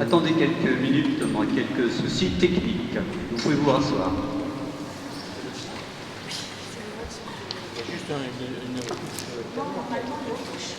Attendez quelques minutes, on a quelques soucis techniques. Vous pouvez vous rasseoir. Il y a juste une touche.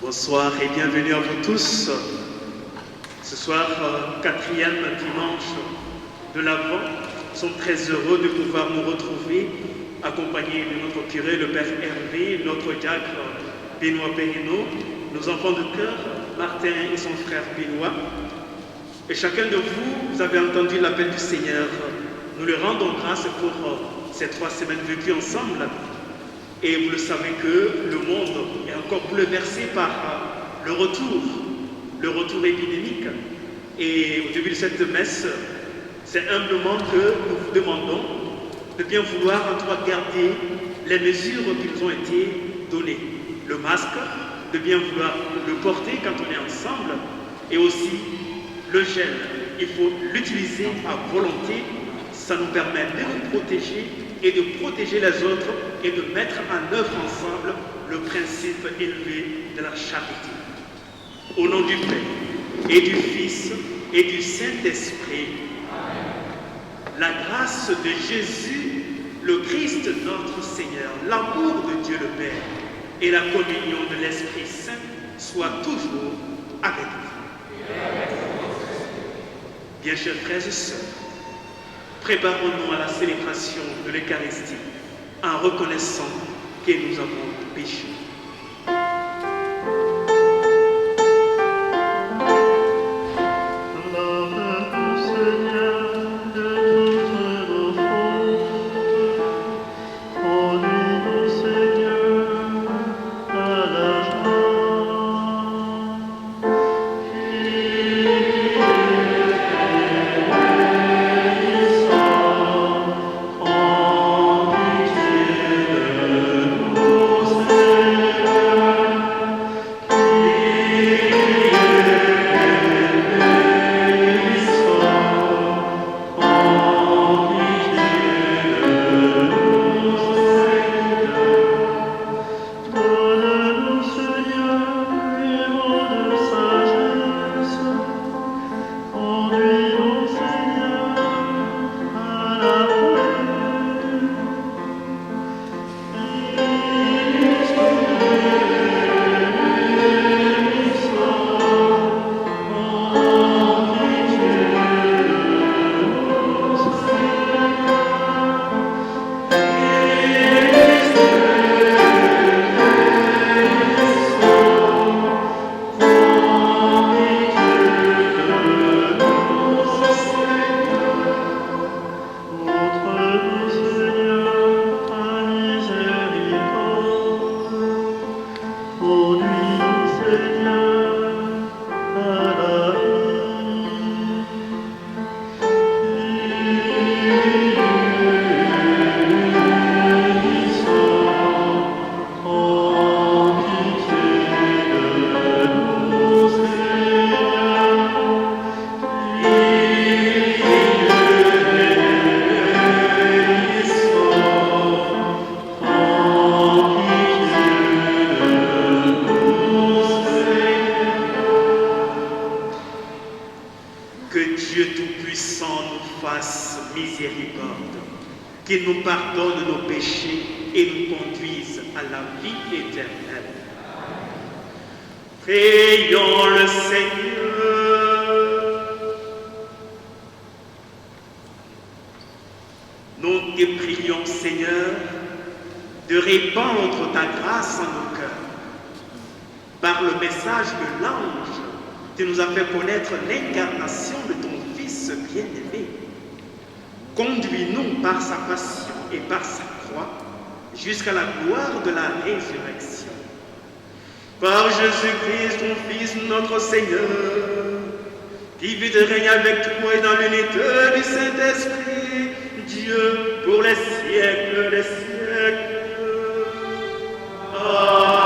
Bonsoir et bienvenue à vous tous. Ce soir, quatrième dimanche de l'Avent, nous sommes très heureux de pouvoir nous retrouver, accompagnés de notre curé, le Père Hervé, notre diacre Benoît Perrineau, nos enfants de cœur, Martin et son frère Benoît. Et chacun de vous, vous avez entendu l'appel du Seigneur. Nous lui rendons grâce pour ces 3 semaines vécues ensemble. Et vous le savez que le monde est encore bouleversé par le retour épidémique. Et au début de cette messe, c'est humblement que nous vous demandons de bien vouloir en tout cas garder les mesures qui nous ont été données. Le masque, de bien vouloir le porter quand on est ensemble, et aussi le gel. Il faut l'utiliser à volonté, ça nous permet de nous protéger et de protéger les autres et de mettre en œuvre ensemble le principe élevé de la charité. Au nom du Père et du Fils et du Saint-Esprit, la grâce de Jésus, le Christ notre Seigneur, l'amour de Dieu le Père et la communion de l'Esprit Saint soient toujours avec vous. Bien chers frères et sœurs, préparons-nous à la célébration de l'Eucharistie en reconnaissant que nous avons péché. Que Dieu Tout-Puissant nous fasse miséricorde, qu'il nous pardonne nos péchés et nous conduise à la vie éternelle. Prions le Seigneur. Nous te prions, Seigneur, de répandre ta grâce en nos cœurs. Par le message de l'ange, tu nous as fait connaître l'incarnation de ton Fils bien-aimé. Conduis-nous par sa passion et par sa croix jusqu'à la gloire de la résurrection. Par Jésus-Christ, ton Fils, notre Seigneur, qui vit et règne avec toi et dans l'unité du Saint-Esprit, Dieu, pour les siècles des siècles. Amen.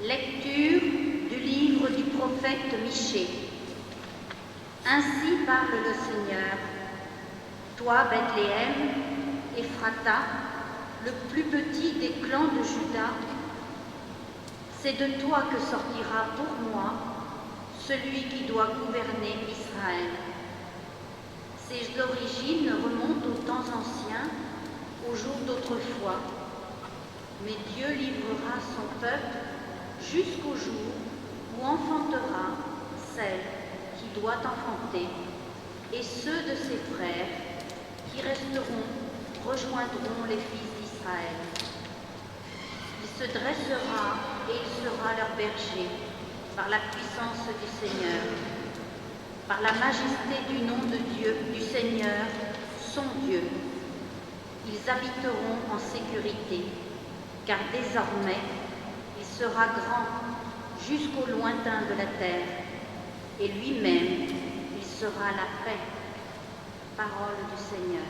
Lecture du livre du prophète Michée. Ainsi parle le Seigneur. Toi, Bethléem, Ephrata, le plus petit des clans de Juda, c'est de toi que sortira pour moi celui qui doit gouverner Israël. Ses origines remontent aux temps anciens, aux jours d'autrefois. Mais Dieu livrera son peuple jusqu'au jour où enfantera celle qui doit enfanter, et ceux de ses frères qui resteront rejoindront les fils d'Israël. Il se dressera et il sera leur berger par la puissance du Seigneur, par la majesté du nom de Dieu, du Seigneur, son Dieu. Ils habiteront en sécurité, car désormais, il sera grand jusqu'au lointain de la terre, et lui-même, il sera la paix. Parole du Seigneur.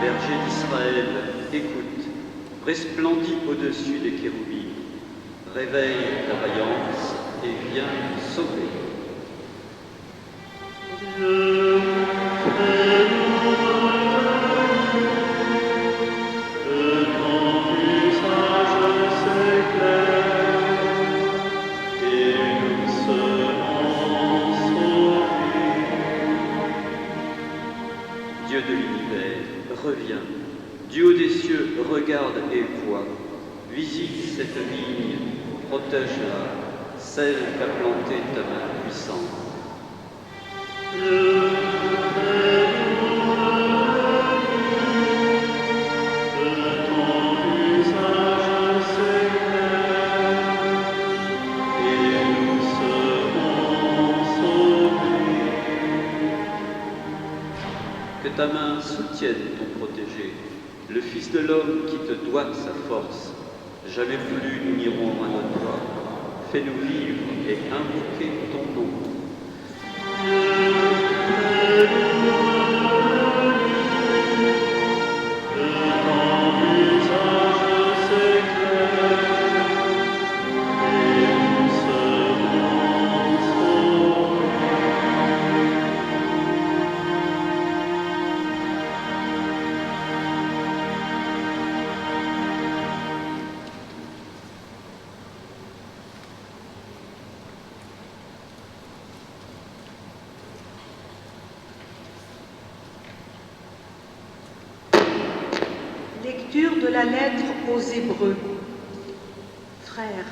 Berger d'Israël, écoute, resplendis au-dessus des kéroubim, réveille ta vaillance et viens sauver. Dieu de l'univers, reviens. Du haut des cieux, regarde et vois. Visite cette vigne, protège-la, celle qu'a plantée ta main puissante. Que ta main soutienne ton protégé, le Fils de l'homme qui te doit sa force. Jamais plus nous n'irons loin de toi. Fais-nous vivre et invoquer ton nom. Lecture de la lettre aux Hébreux. Frères,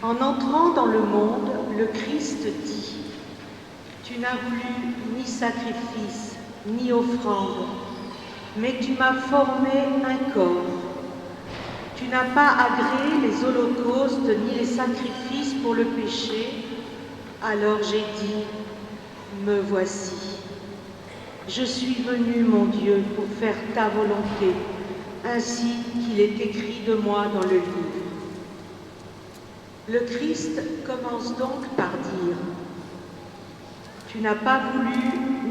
en entrant dans le monde, le Christ dit : Tu n'as voulu ni sacrifice, ni offrande, mais tu m'as formé un corps. Tu n'as pas agréé les holocaustes ni les sacrifices pour le péché. Alors j'ai dit : Me voici. Je suis venu, mon Dieu, pour faire ta volonté, ainsi qu'il est écrit de moi dans le livre. Le Christ commence donc par dire : Tu n'as pas voulu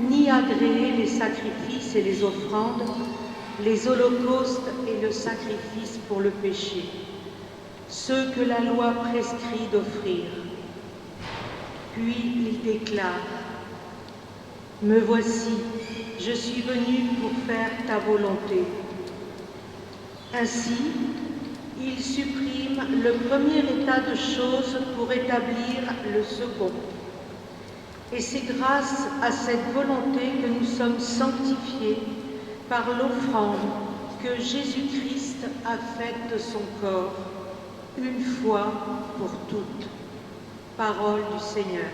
ni agréer les sacrifices et les offrandes, les holocaustes et le sacrifice pour le péché, ceux que la loi prescrit d'offrir. Puis il déclare : Me voici, je suis venu pour faire ta volonté. Ainsi, il supprime le premier état de choses pour établir le second. Et c'est grâce à cette volonté que nous sommes sanctifiés par l'offrande que Jésus-Christ a faite de son corps, une fois pour toutes. Parole du Seigneur.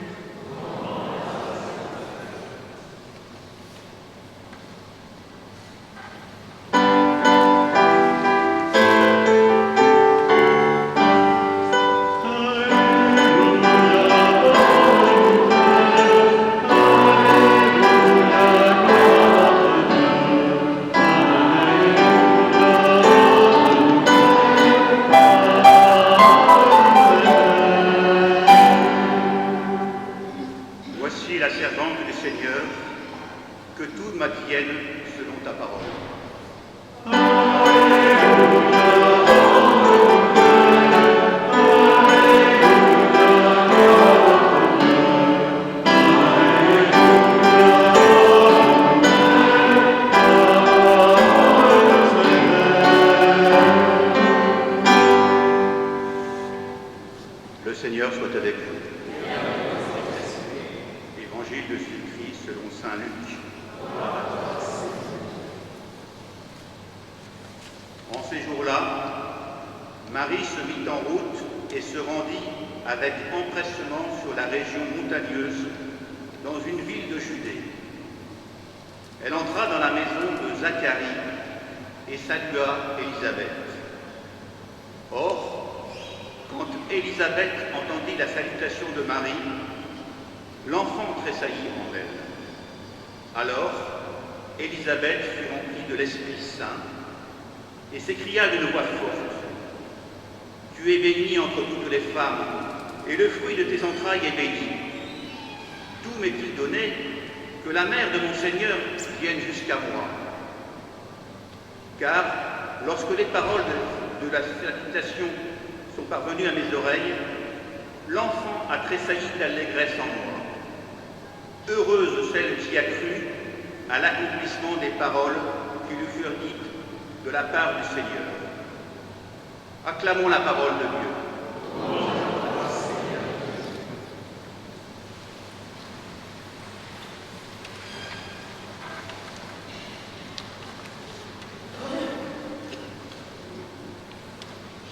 Le Seigneur soit avec vous. Évangile de Jésus-Christ selon saint Luc. En ces jours-là, Marie se mit en route et se rendit avec empressement sur la région montagneuse dans une ville de Judée. Elle entra dans la maison de Zacharie et salua Élisabeth. Or, quand Élisabeth entendit la salutation de Marie, l'enfant tressaillit en elle. Alors, Élisabeth fut remplie de l'Esprit Saint et s'écria d'une voix forte : Tu es bénie entre toutes les femmes, et le fruit de tes entrailles est béni. D'où m'est-il donné que la mère de mon Seigneur vienne jusqu'à moi? Car lorsque les paroles de la salutation sont parvenues à mes oreilles, l'enfant a tressailli d'allégresse en moi. Heureuse celle qui a cru à l'accomplissement des paroles qui lui furent dites de la part du Seigneur. Acclamons la parole de Dieu.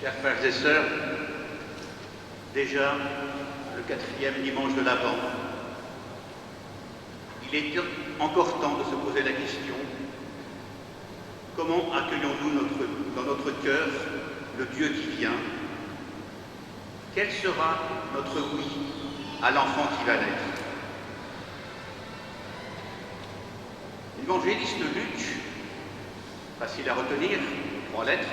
Chers frères et sœurs, déjà le 4e dimanche de l'Avent, il est encore temps de se poser la question : comment accueillons-nous dans notre cœur le Dieu qui vient? Quel sera notre oui à l'enfant qui va naître? L'évangéliste Luc, facile à retenir, 3 lettres,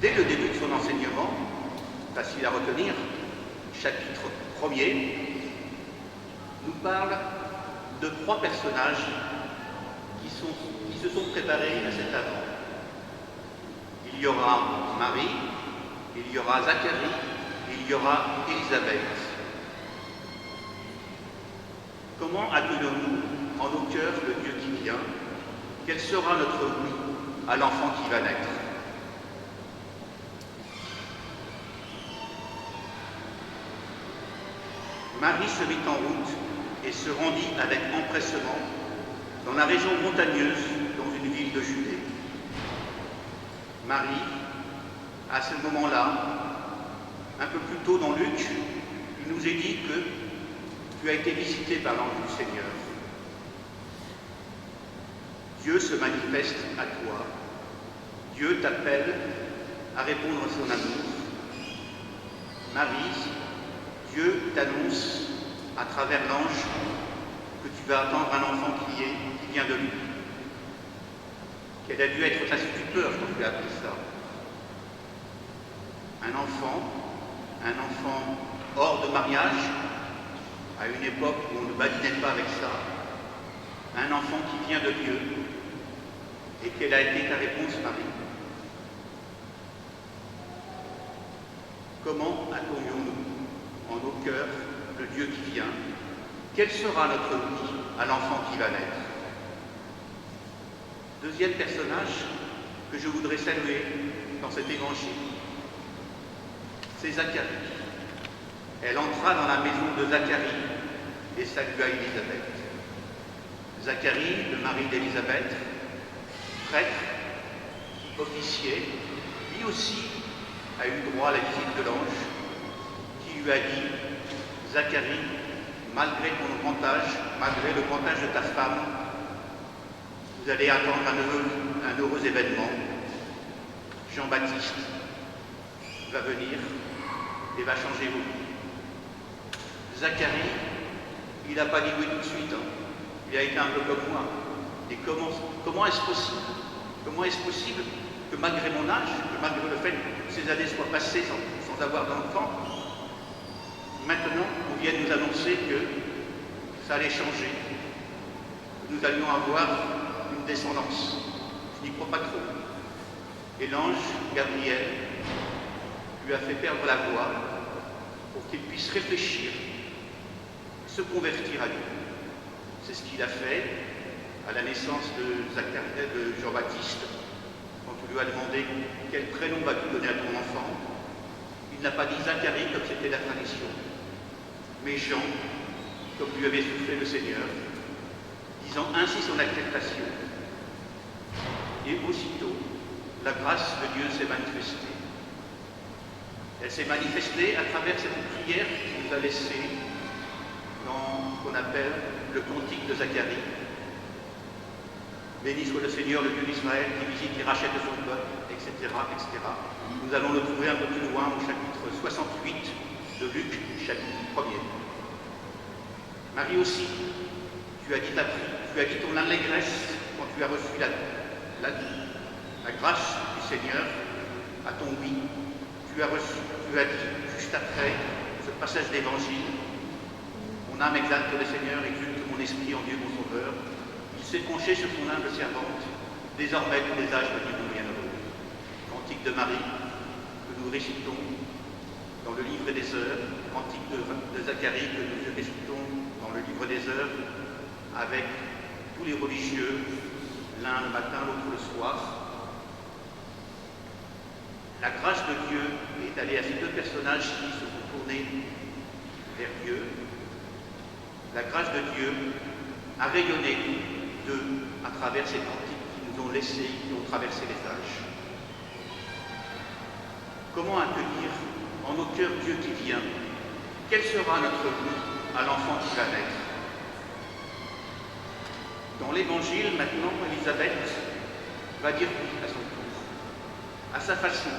dès le début de son enseignement, facile à retenir, chapitre 1er, nous parle de 3 personnages qui se sont préparés à cet Avent. Il y aura Marie, il y aura Zacharie, il y aura Élisabeth. Comment accueillons-nous en nos cœurs le Dieu qui vient? Quel sera notre oui à l'enfant qui va naître? Marie se mit en route et se rendit avec empressement dans la région montagneuse, dans une ville de de Judée. Marie, à ce moment-là, un peu plus tôt dans Luc, il nous est dit que tu as été visité par l'ange du Seigneur. Dieu se manifeste à toi. Dieu t'appelle à répondre à son amour. Marie, Dieu t'annonce à travers l'ange que tu vas attendre un enfant qui vient de lui. Quelle a dû être ta stupeur quand tu as appris ça? Un enfant hors de mariage, à une époque où on ne badinait pas avec ça, un enfant qui vient de Dieu. Et quelle a été ta réponse, Marie? Comment accueillons-nous en nos cœurs le Dieu qui vient? Quel sera notre oui à l'enfant qui va naître? Deuxième personnage que je voudrais saluer dans cet évangile, c'est Zacharie. Elle entra dans la maison de Zacharie et salua Élisabeth. Zacharie, le mari d'Élisabeth, prêtre, officier, lui aussi a eu droit à la visite de l'ange qui lui a dit « Zacharie, malgré ton grand âge, malgré le grand âge de ta femme, vous allez attendre un heureux événement. Jean-Baptiste va venir et va changer vos vies. » Zacharie, il n'a pas dit oui tout de suite. Il a été un peu comme moi. Et comment est-ce possible? Comment est-ce possible que malgré mon âge, que malgré le fait que ces années soient passées sans avoir d'enfant, maintenant on vient nous annoncer que ça allait changer, que nous allions avoir une descendance? Je n'y crois pas trop. Et l'ange Gabriel lui a fait perdre la voix pour qu'il puisse réfléchir, se convertir à Dieu. C'est ce qu'il a fait à la naissance de Jean-Baptiste, quand on lui a demandé quel prénom vas-tu donner à ton enfant. Il n'a pas dit Zacharie comme c'était la tradition, mais Jean, comme lui avait soufflé le Seigneur, disant ainsi son acceptation. Et aussitôt, la grâce de Dieu s'est manifestée. Elle s'est manifestée à travers cette prière qu'il nous a laissée dans ce qu'on appelle le cantique de Zacharie. Béni soit le Seigneur, le Dieu d'Israël, qui visite et rachète son peuple, etc., etc. Nous allons le trouver un peu plus loin au chapitre 68 de Luc, chapitre 1er. Marie aussi, tu as dit ton allégresse quand tu as reçu la grâce du Seigneur à ton oui. Tu as dit, juste après ce passage d'évangile, mon âme exalte le Seigneur, exulte mon esprit en Dieu mon Sauveur. Il s'est penché sur son humble servante. Désormais, tous les âges me diront bienheureux. Cantique de Marie, que nous récitons dans le livre des heures. Cantique de Zacharie, que nous récitons dans le livre des heures, avec tous les religieux, l'un le matin, l'autre le soir. La grâce de Dieu est allée à ces deux personnages qui se sont tournés vers Dieu. La grâce de Dieu a rayonné d'eux à travers ces cantiques qui nous ont laissés, qui ont traversé les âges. Comment accueillir en nos cœurs Dieu qui vient? Quel sera notre oui à l'enfant qui va naître? Dans l'Évangile, maintenant, Élisabeth va dire oui à son tour, à sa façon.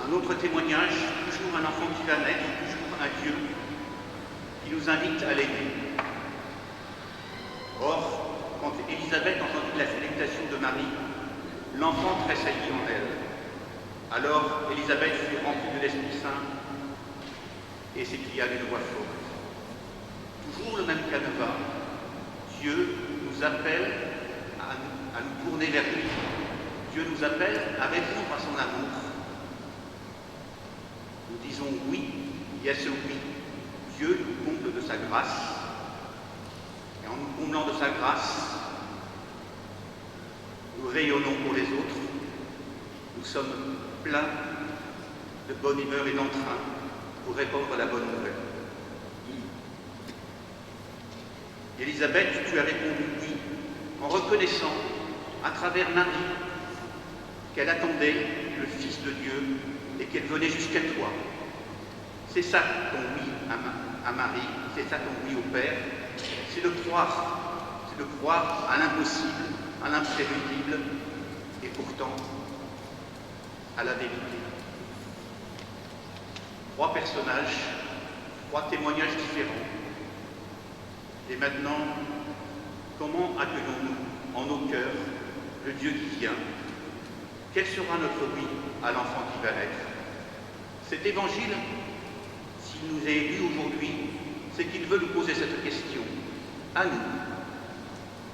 Un autre témoignage, toujours un enfant qui va naître, toujours un Dieu qui nous invite à l'aimer. Or, quand Élisabeth entendit la salutation de Marie, l'enfant tressaillit en elle. Alors Élisabeth fut remplie de l'Esprit Saint et s'écria d'une voix forte. Toujours le même canevas, Dieu nous appelle à nous tourner vers lui. Dieu nous appelle à répondre à son amour. Nous disons oui, et à ce oui, Dieu nous comble de sa grâce. Et en nous comblant de sa grâce, nous rayonnons pour les autres. Nous sommes pleins de bonne humeur et d'entrain pour répandre la bonne nouvelle. Élisabeth, tu as répondu oui, en reconnaissant à travers Marie, qu'elle attendait le Fils de Dieu et qu'elle venait jusqu'à toi. C'est ça ton oui à Marie, c'est ça ton oui au Père, c'est de croire à l'impossible, à l'imprévisible et pourtant à la vérité. 3 personnages, 3 témoignages différents. Et maintenant, comment accueillons-nous en nos cœurs le Dieu qui vient? Quel sera notre oui à l'enfant qui va naître? Cet évangile, s'il nous est lu aujourd'hui, c'est qu'il veut nous poser cette question, à nous.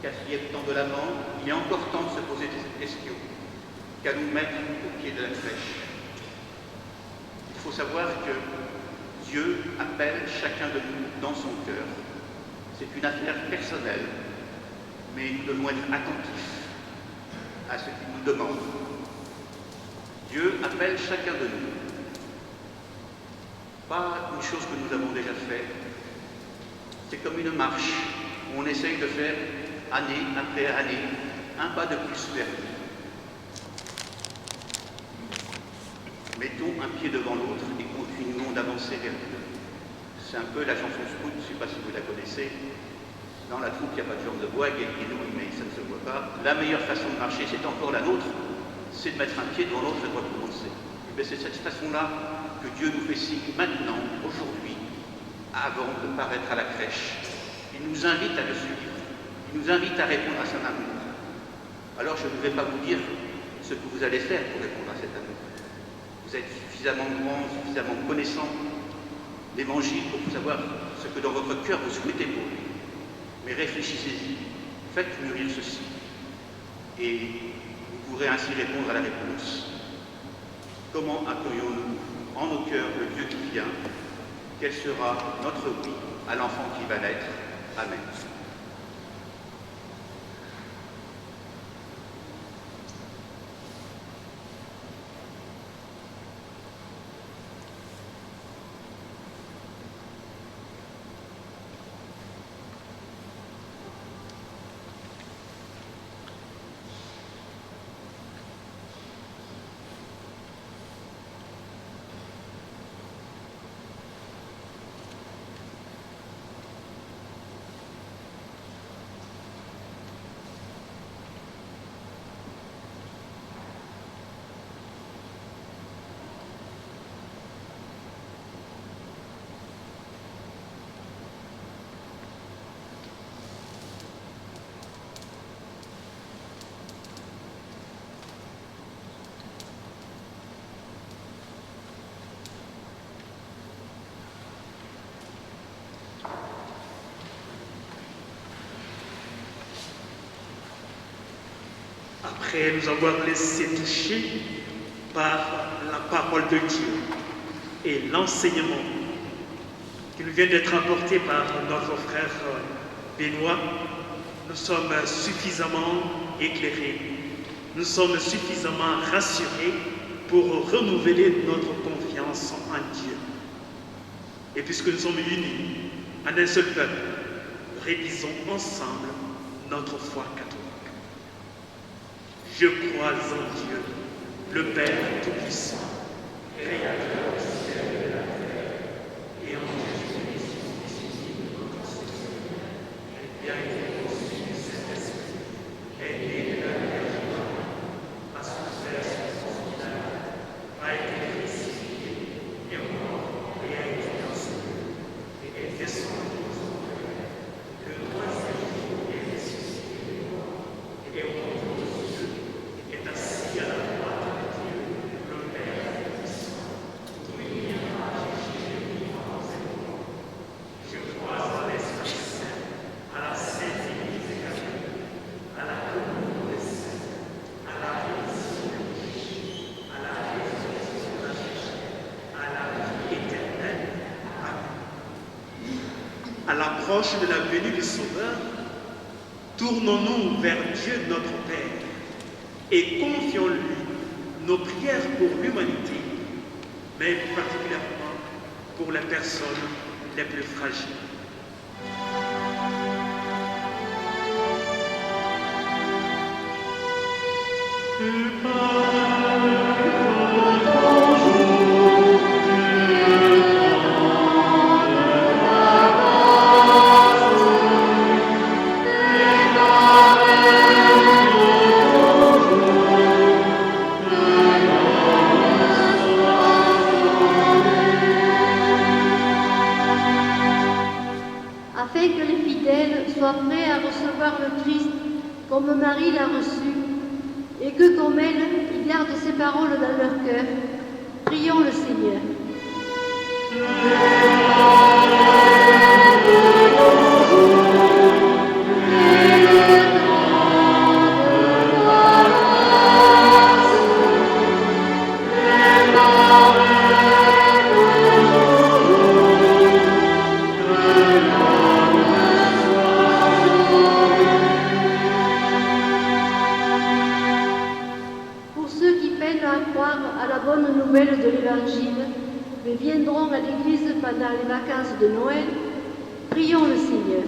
4e temps de l'Avent, il est encore temps de se poser cette question, qu'à nous mettre au pied de la crèche. Il faut savoir que Dieu appelle chacun de nous dans son cœur. C'est une affaire personnelle, mais nous devons être attentifs à ce qu'il nous demande. Dieu appelle chacun de nous. Pas une chose que nous avons déjà fait. C'est comme une marche où on essaye de faire année après année un pas de plus vers lui. Mettons un pied devant l'autre et continuons d'avancer vers Dieu. C'est un peu la chanson scout, je ne sais pas si vous la connaissez. Dans la troupe, il n'y a pas de jambe de bois, il y a une oui, mais ça ne se voit pas. La meilleure façon de marcher, c'est encore la nôtre, c'est de mettre un pied devant l'autre et de recommencer. Et c'est cette façon-là que Dieu nous fait signe maintenant, aujourd'hui, avant de paraître à la crèche. Il nous invite à le suivre. Il nous invite à répondre à son amour. Alors je ne vais pas vous dire ce que vous allez faire pour répondre à cet amour. Vous êtes suffisamment grand, suffisamment connaissant l'Évangile pour savoir ce que dans votre cœur vous souhaitez pour lui. Mais réfléchissez-y, faites mûrir ceci, et vous pourrez ainsi répondre à la réponse. Comment accueillons-nous en nos cœurs le Dieu qui vient? Quel sera notre oui à l'enfant qui va naître? Amen. Après nous avoir laissé toucher par la parole de Dieu et l'enseignement qui nous vient d'être apporté par notre frère Benoît, nous sommes suffisamment éclairés, nous sommes suffisamment rassurés pour renouveler notre confiance en Dieu. Et puisque nous sommes unis en un seul peuple, révisons ensemble notre foi catholique. Je crois en Dieu, le Père Tout-Puissant, Créateur du ciel et de la terre, et en Jésus-Christ, qui a été conçu du Saint-Esprit, est né de la Vierge Marie, a souffert sous Ponce, a été crucifié, est mort et a été enseveli, et est descendu aux enfers, que le 3e jour est ressuscité, et au monde de Dieu est assis à la droite de Dieu, le Père Tout-Puissant, d'où il viendra juger les vivants et les morts. Je crois en l'Esprit Saint, à la Sainte Église catholique, à la communion des saints, à la rémission des péchés, à la résurrection de la chair, à la vie éternelle. Amen. À l'approche de la venue du Sauveur, tournons-nous vers Dieu notre Père et confions-lui nos prières pour l'humanité, mais particulièrement pour les personnes les plus fragiles. Afin que les fidèles soient prêts à recevoir le Christ comme Marie l'a reçu, et que comme elle, ils gardent ses paroles dans leur cœur, prions le Seigneur. Pour ceux qui peinent à croire à la bonne nouvelle de l'Évangile, mais viendront à l'Église pendant les vacances de Noël, prions le Seigneur.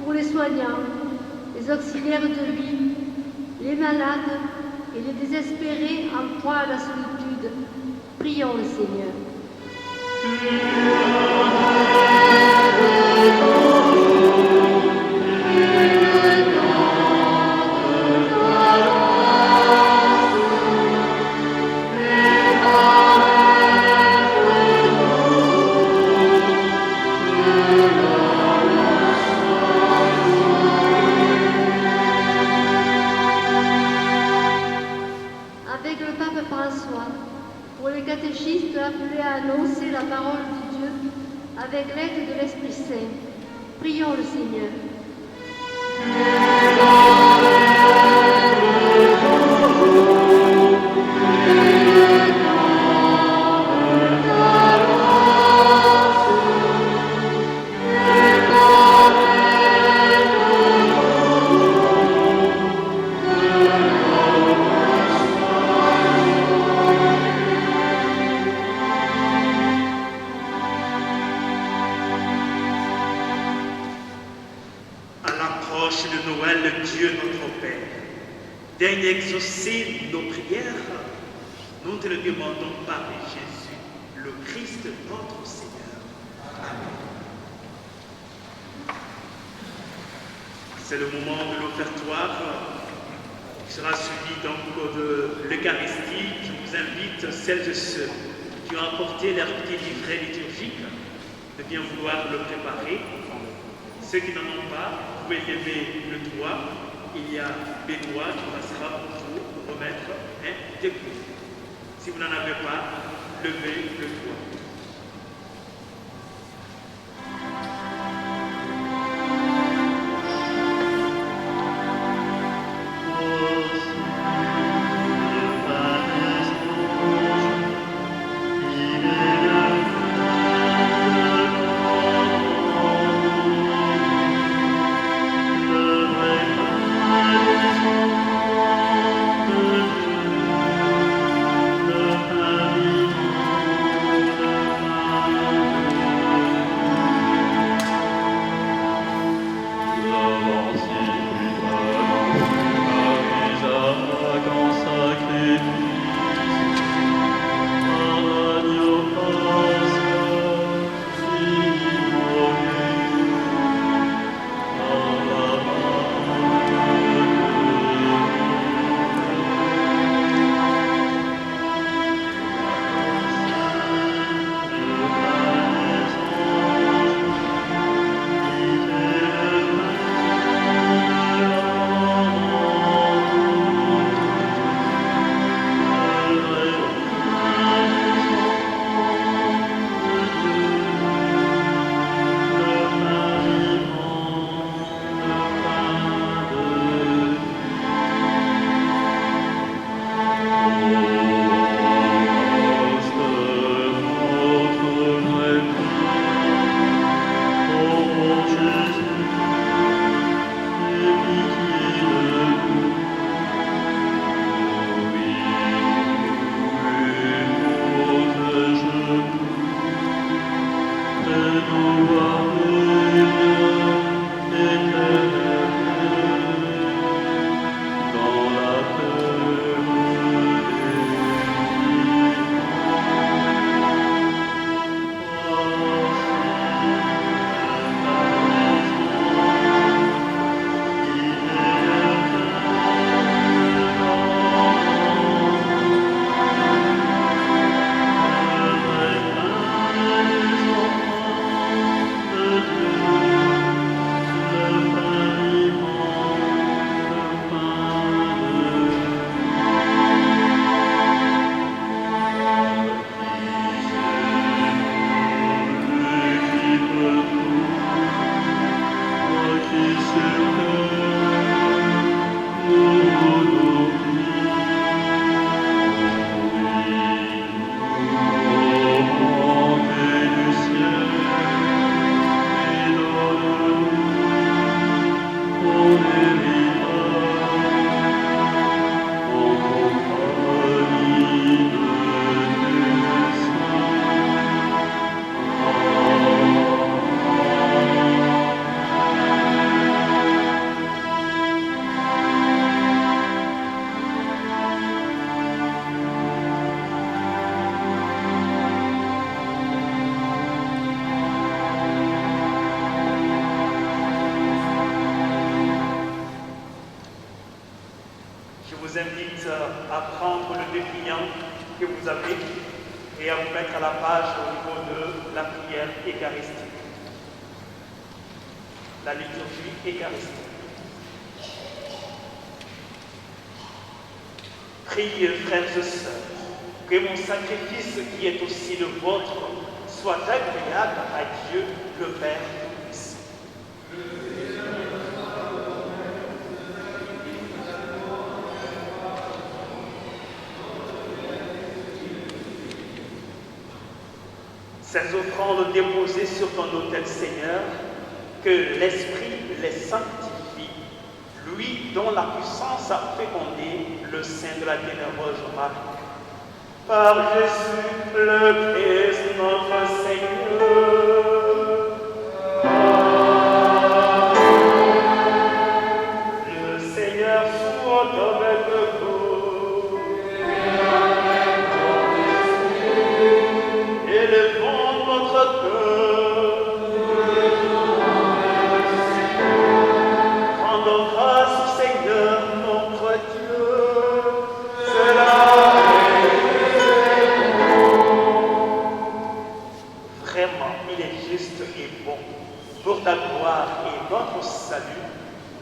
Pour les soignants, les auxiliaires de vie, les malades et les désespérés en proie à la solitude, prions le Seigneur. Avec le pape François, pour les catéchistes appelés à annoncer la parole de Dieu avec l'aide de l'Esprit Saint, prions le Seigneur. À l'approche de Noël, Dieu notre Père, daigne exaucer nos prières. Nous te le demandons par Jésus, le Christ notre Seigneur. Amen. C'est le moment de l'offertoire qui sera suivi donc de l'Eucharistie. Je vous invite, celles et ceux qui ont apporté leur petit livret liturgique, de bien vouloir le préparer. Ceux qui n'en ont pas, vous pouvez lever le doigt. Il y a Benoît qui passera pour vous remettre un dépôt. Si vous n'en avez pas, levez le doigt. Le avez et à vous mettre à la page au niveau de la prière eucharistique, la liturgie eucharistique. Priez, frères et sœurs, que mon sacrifice qui est aussi le vôtre soit agréable à Dieu le Père Tout-Puissant. Ces offrandes déposées sur ton autel, Seigneur, que l'Esprit les sanctifie, lui dont la puissance a fécondé le sein de la bienheureuse Marie. Par Jésus le Christ notre Seigneur. Le Seigneur soit avec vous. Élevons notre cœur. Rendons grâce au Seigneur notre Dieu. C'est la Vraiment, il est juste et bon, pour ta gloire et notre salut,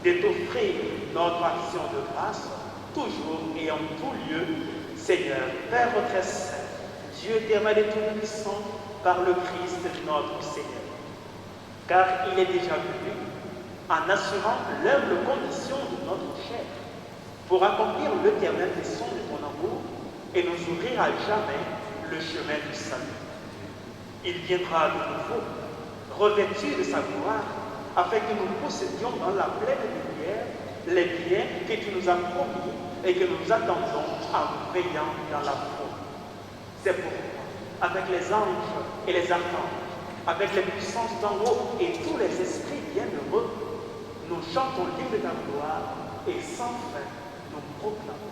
de t'offrir notre action de grâce, toujours et en tout lieu, Seigneur, Père très saint, Dieu éternel et tout-puissant, par le Christ notre Seigneur. Car il est déjà venu, en assurant l'humble condition de notre chair, pour accomplir l'éternel dessein de ton amour et nous ouvrir à jamais le chemin du salut. Il viendra de nouveau, revêtu de sa gloire, afin que nous possédions dans la pleine lumière les biens que tu nous as promis et que nous attendons en veillant dans la foi. C'est pourquoi, avec les anges et les archanges, avec les puissances d'en haut et tous les esprits bienheureux, nous chantons l'hymne de ta gloire et sans fin nous proclamons.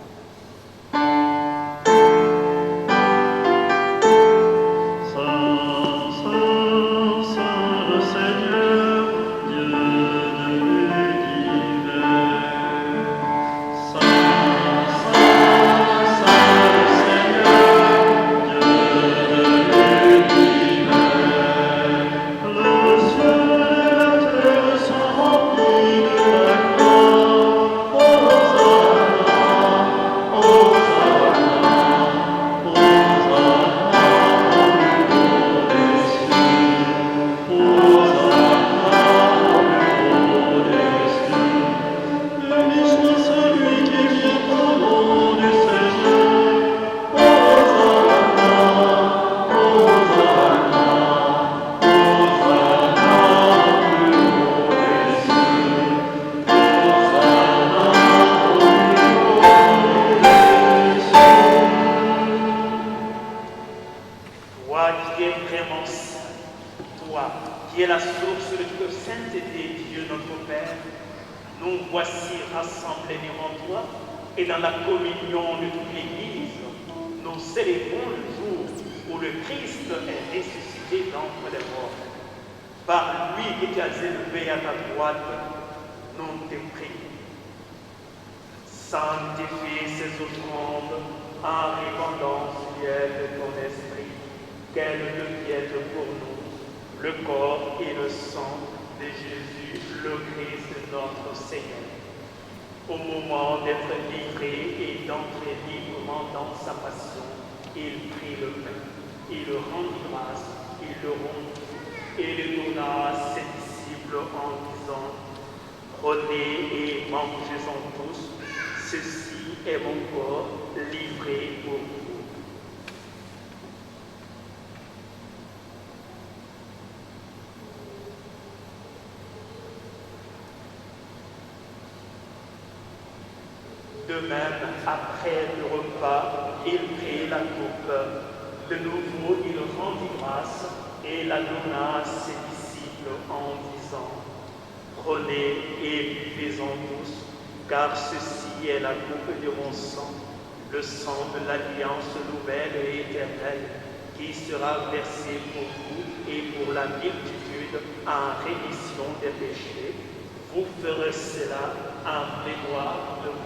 Sanctifie ces offrandes en répandant ciel de ton esprit, qu'elles deviennent pour nous le corps et le sang de Jésus, le Christ notre Seigneur. Au moment d'être livré et d'entrer librement dans sa passion, il prit le pain, il rendit grâce, il le rompit et le donna à ses disciples en disant: prenez et mangez-en tous. Ceci est mon corps livré pour vous. De même, après le repas, il prit la coupe. De nouveau, il rendit grâce et la donna à ses disciples en disant: prenez et buvez-en tous, car ceci est la coupe de mon sang, le sang de l'alliance nouvelle et éternelle, qui sera versé pour vous et pour la multitude en rémission des péchés. Vous ferez cela en mémoire de moi.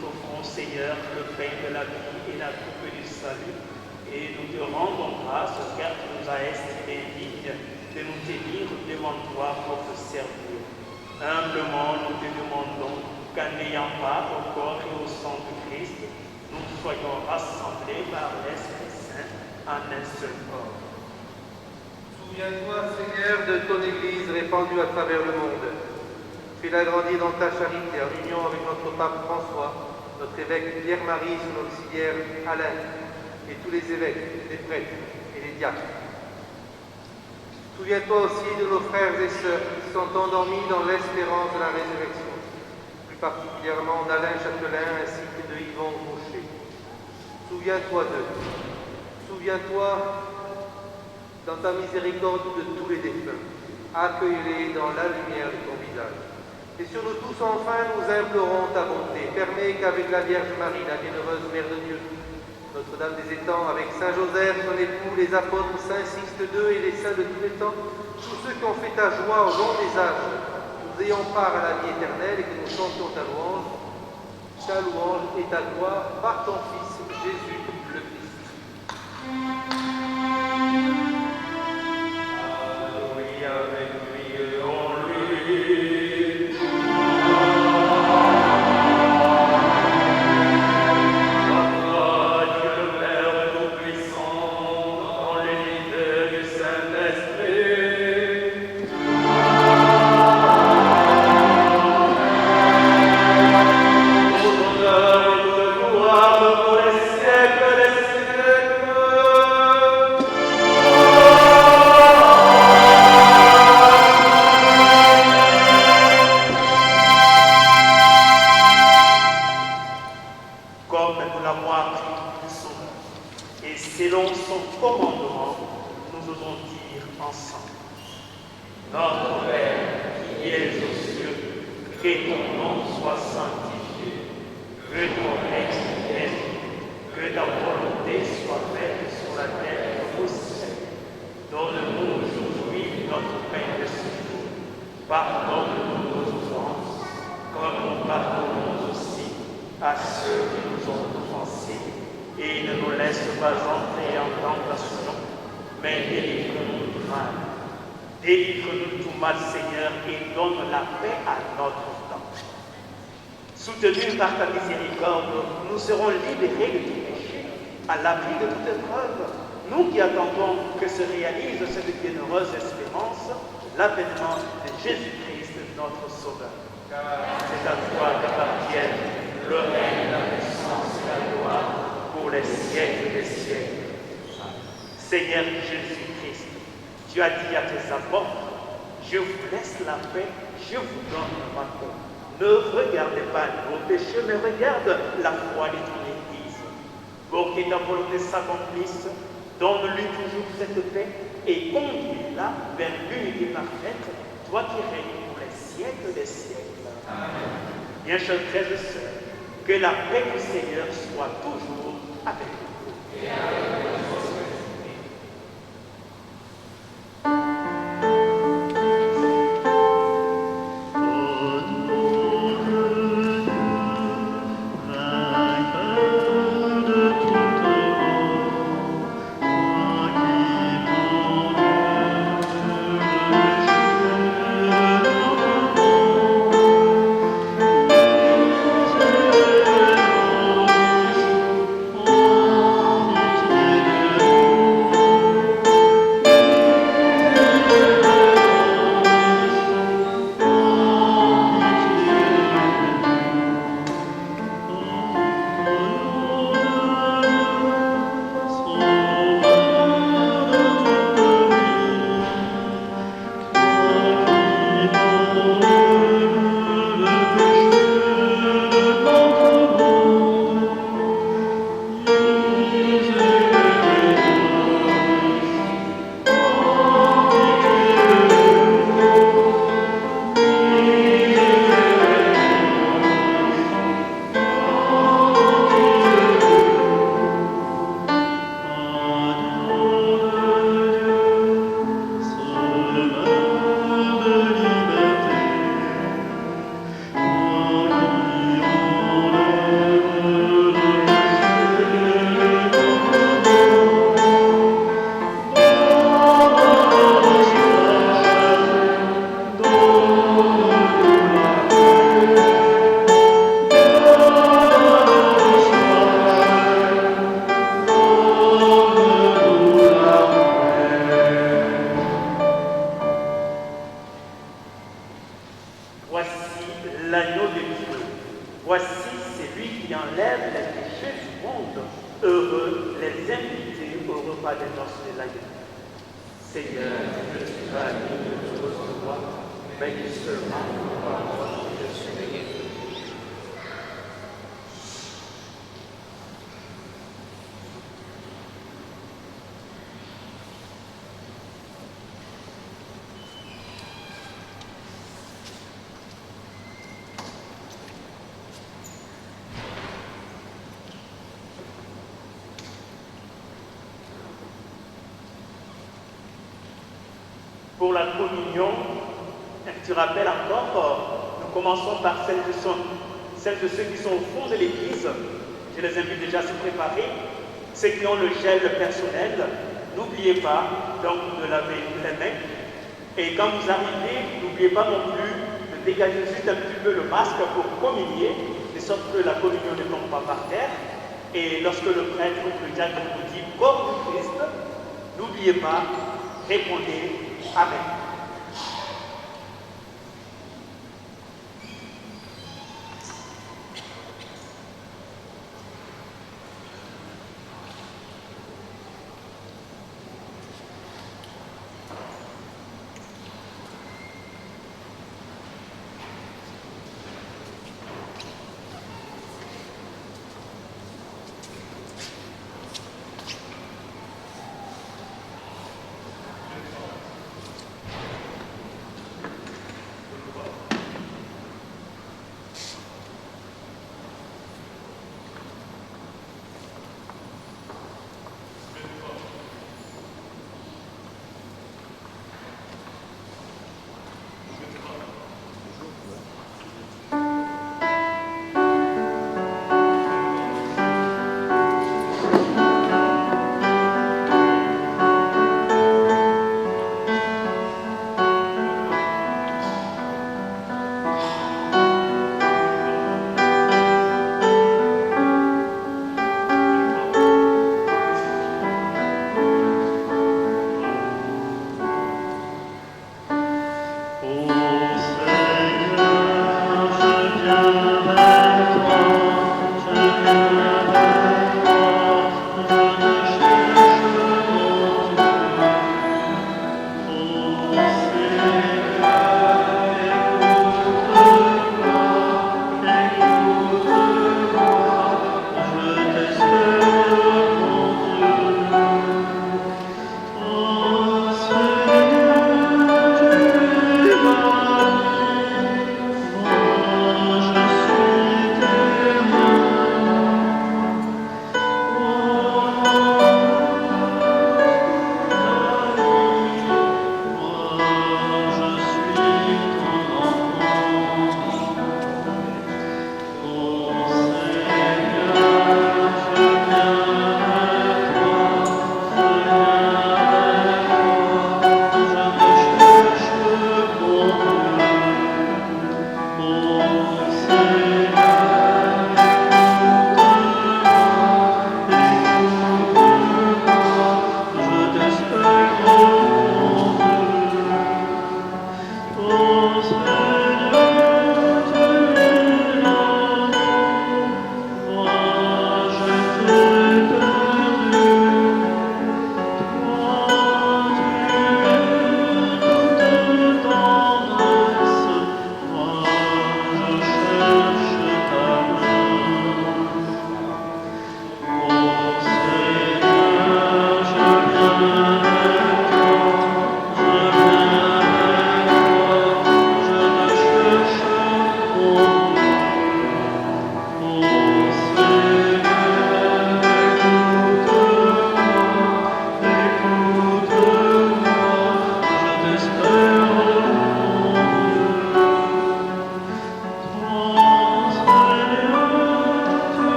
t'offrons, Seigneur, le pain de la vie et la coupe du salut, et nous te rendons grâce car tu nous as estimés dignes de nous tenir devant toi pour te servir. Humblement, nous te demandons qu'en n'ayant pas au corps et au sang du Christ, nous soyons rassemblés par l'Esprit Saint en un seul corps. Souviens-toi, Seigneur, de ton Église répandue à travers le monde. Fais-la grandir dans ta charité en union avec notre pape François, notre évêque Pierre-Marie, son auxiliaire Alain, et tous les évêques, les prêtres et les diacres. Souviens-toi aussi de nos frères et sœurs qui sont endormis dans l'espérance de la résurrection, plus particulièrement d'Alain Châtelain ainsi que de Yvon Rocher. Souviens-toi d'eux. Souviens-toi dans ta miséricorde de tous les défunts. Accueille-les dans la lumière de ton visage. Et sur nous tous, enfin, nous implorons ta bonté. Permets qu'avec la Vierge Marie, la bienheureuse Mère de Dieu, Notre-Dame des Étangs, avec Saint Joseph, son époux, les apôtres, Saint Sixte II et les saints de tous les temps, tous ceux qui ont fait ta joie au long des âges, nous ayons part à la vie éternelle et que nous chantions ta louange et ta gloire par ton Fils, Jésus le Christ. Alléluia, avec lui et en lui. Pardonne-nous nos offenses, comme nous pardonnons aussi à ceux qui nous ont offensés, et ne nous laisse pas entrer en tentation, mais délivre-nous du mal. Délivre-nous de tout mal, Seigneur, et donne la paix à notre temps. Soutenus par ta miséricorde, nous serons libérés de tout péché, à l'abri de toute épreuve, nous qui attendons que se réalise cette bienheureuse espérance, l'avènement de Jésus-Christ, notre Sauveur. C'est à toi qu'appartiennent le règne, la puissance et la gloire pour les siècles des siècles. Seigneur Jésus-Christ, tu as dit à tes apôtres, je vous laisse la paix, je vous donne ma paix. Ne regardez pas nos péchés, mais regarde la foi de ton Église. Pour que ta volonté s'accomplisse, donne-lui toujours cette paix et conduis-la vers l'unité parfaite, toi qui règnes pour les siècles des siècles. Amen. Bien chers frères et sœurs, que la paix du Seigneur soit toujours avec vous. Et avec vous. Oh, Voici, c'est lui qui enlève les péchés du monde. Heureux les invités au repas des noces de l'agneau. Seigneur, je ne suis pas digne de te recevoir, mais dis seulement une parole et je suis guéri. Pour la communion, tu rappelles encore, nous commençons par celles de ceux qui sont au fond de l'Église. Je les invite déjà à se préparer. Ceux qui ont le gel personnel, n'oubliez pas donc de laver les mains. Et quand vous arrivez, n'oubliez pas non plus de dégager juste un petit peu le masque pour communier, de sorte que la communion ne tombe pas par terre. Et lorsque le prêtre ou le diacre vous dit « Corps du Christ », n'oubliez pas, répondez « Amen ».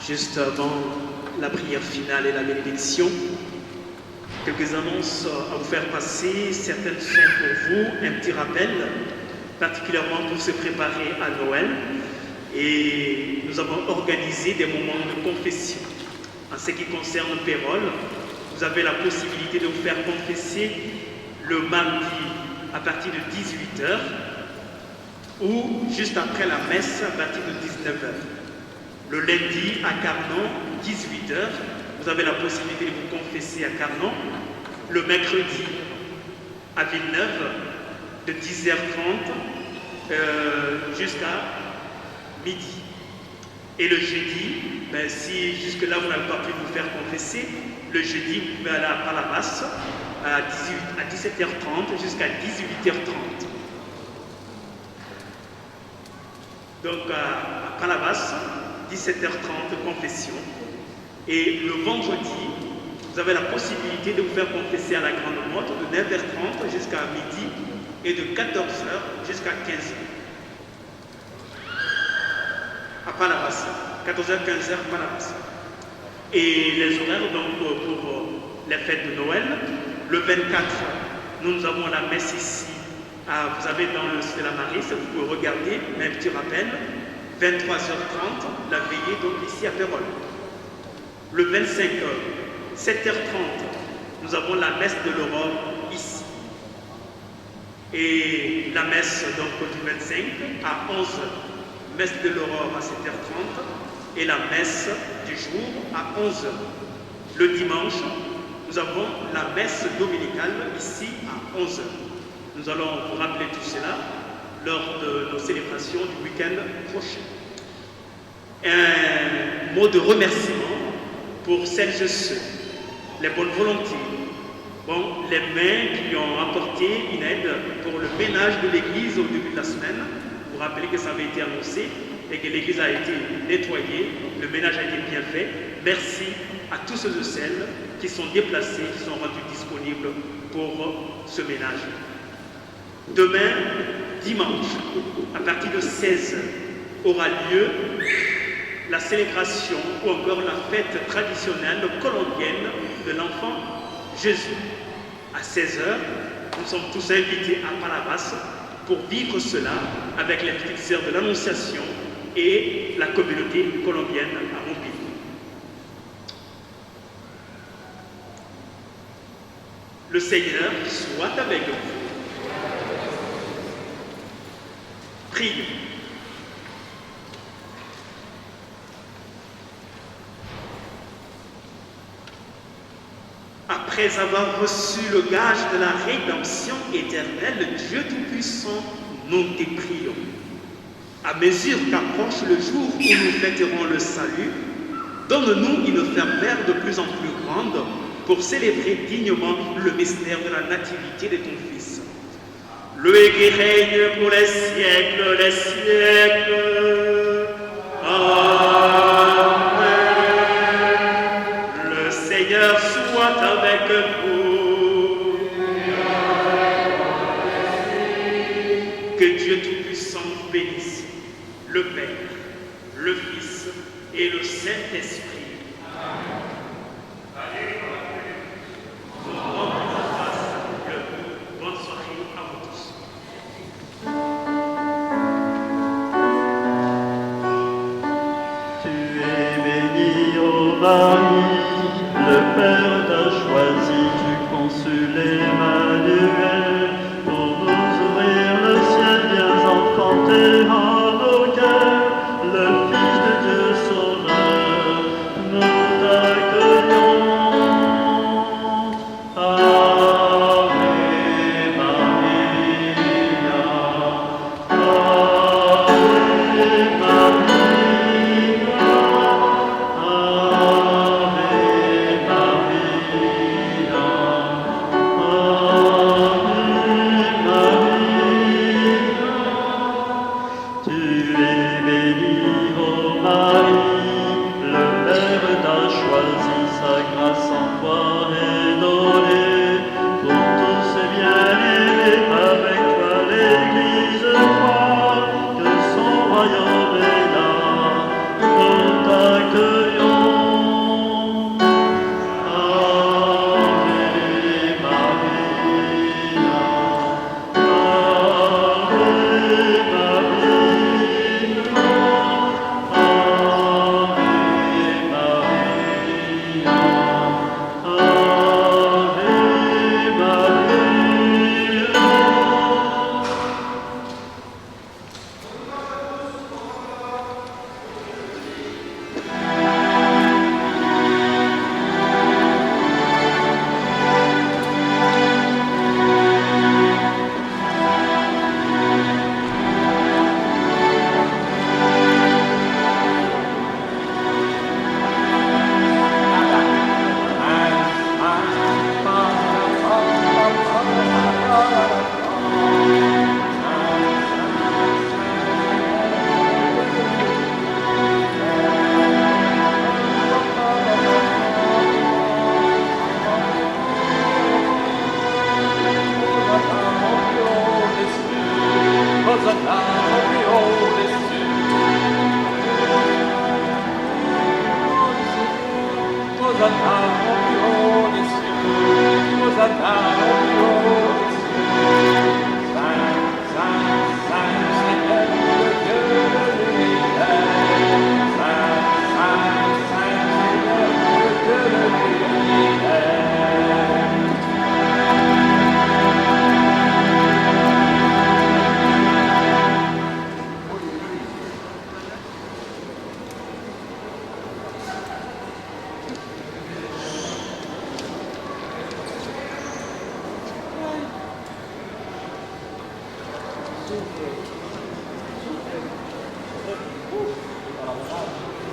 Juste avant la prière finale et la bénédiction, quelques annonces à vous faire passer. Certaines sont pour vous un petit rappel, particulièrement pour se préparer à Noël. Et nous avons organisé des moments de confession. En ce qui concerne Pérol, vous avez la possibilité de vous faire confesser le mardi à partir de 18h ou juste après la messe à partir de 19h. Le lundi à Carnon, 18h, vous avez la possibilité de vous confesser à Carnon. Le mercredi à Villeneuve, de 10h30 jusqu'à midi. Et le jeudi, si jusque-là vous n'avez pas pu vous faire confesser, le jeudi, vous pouvez aller à Palavas à 17h30 jusqu'à 18h30. Donc à Palavas, 17h30 confession. Et le vendredi, vous avez la possibilité de vous faire confesser à la Grande Motte de 9h30 jusqu'à midi et de 14h jusqu'à 15h. À Palavas, 14h, 15h, Palavas. Et les horaires donc pour les fêtes de Noël, le 24, nous avons la messe ici. Vous avez dans le Stella Maris, vous pouvez regarder, mais un petit rappel, 23h30, la veillée donc ici à Pérol. Le 25, 7h30, nous avons la messe de l'aurore ici. Et la messe donc du 25 à 11h, messe de l'aurore à 7h30 et la messe du jour à 11h. Le dimanche, nous avons la messe dominicale ici à 11h. Nous allons vous rappeler tout cela lors de nos célébrations du week-end prochain. Un mot de remerciement pour celles et ceux, les bonnes volontés, les mains qui ont apporté une aide pour le ménage de l'église au début de la semaine. Vous vous rappelez que ça avait été annoncé et que l'église a été nettoyée, le ménage a été bien fait. Merci à tous ceux et celles qui sont déplacés, qui sont rendus disponibles pour ce ménage. Demain, dimanche, à partir de 16h, aura lieu la célébration ou encore la fête traditionnelle colombienne de l'enfant Jésus. À 16h, nous sommes tous invités à Palavas pour vivre cela avec les petites sœurs de l'Annonciation et la communauté colombienne à Montpellier. Le Seigneur soit avec vous. Prions. Après avoir reçu le gage de la rédemption éternelle, Dieu Tout-Puissant, nous te prions. À mesure qu'approche le jour où nous fêterons le salut, donne-nous une ferveur de plus en plus grande pour célébrer dignement le mystère de la nativité de ton Fils. Lui qui règne pour les siècles, les siècles. Amen. Le Seigneur soit avec vous. Que Dieu Tout-Puissant bénisse le Père, le Fils et le Saint-Esprit. Marie, le Père t'a choisi, tu consules Emmanuel, pour nous ouvrir le ciel, viens enfanter en nos cœurs, le Fils de Dieu Sauveur.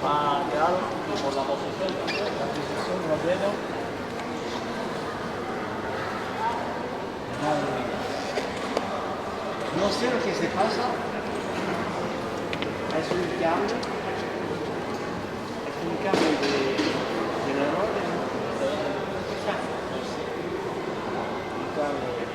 Ah, claro, por la posición, la posición de los dedos. Madre mía. No sé lo que se pasa. Es un cambio de la orden. No sé. Un cambio.